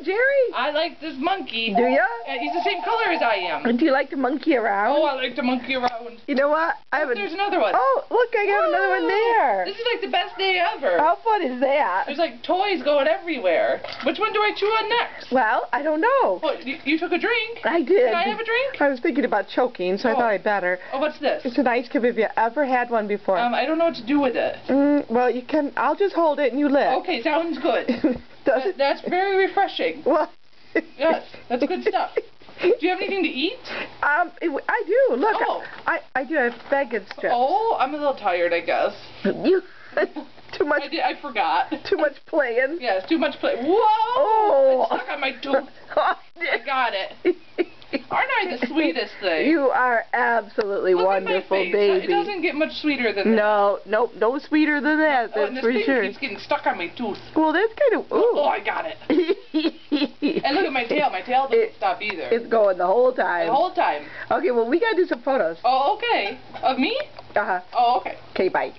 Jerry? I like this monkey. Do ya? He's the same color as I am. Do you like to monkey around? Oh, I like to monkey around. You know what? There's another one. Oh, look, I got another one there. This is like the best day ever. How fun is that? There's like toys going everywhere. Which one do I chew on next? Well, I don't know. What, you took a drink? I did. Can I have a drink? I was thinking about choking, so I thought I'd better. Oh, what's this? It's an ice cube. Have you ever had one before? I don't know what to do with it. Well, you can. I'll just hold it and you lick. Okay, sounds good. That's very refreshing. Well, yes, that's good stuff. Do you have anything to eat? I do. Look, Oh. I do. I have bacon strips. Oh, I'm a little tired, I guess. You too much. I forgot. Too much playing. Yes, too much play. Whoa! Oh! It's stuck on my tooth. I got it. Aren't I the sweetest thing? You are absolutely Look wonderful, at my face. baby. It doesn't get much sweeter than that. No, nope, no sweeter than that. Oh, and That's this for thing sure. keeps getting stuck on my tooth. Well, that's kind of. Oh, I got it. And look at my tail. My tail doesn't stop either. It's going the whole time. The whole time. Okay, well, we gotta do some photos. Oh, okay. Of me? Uh-huh. Oh, okay. Okay, bye.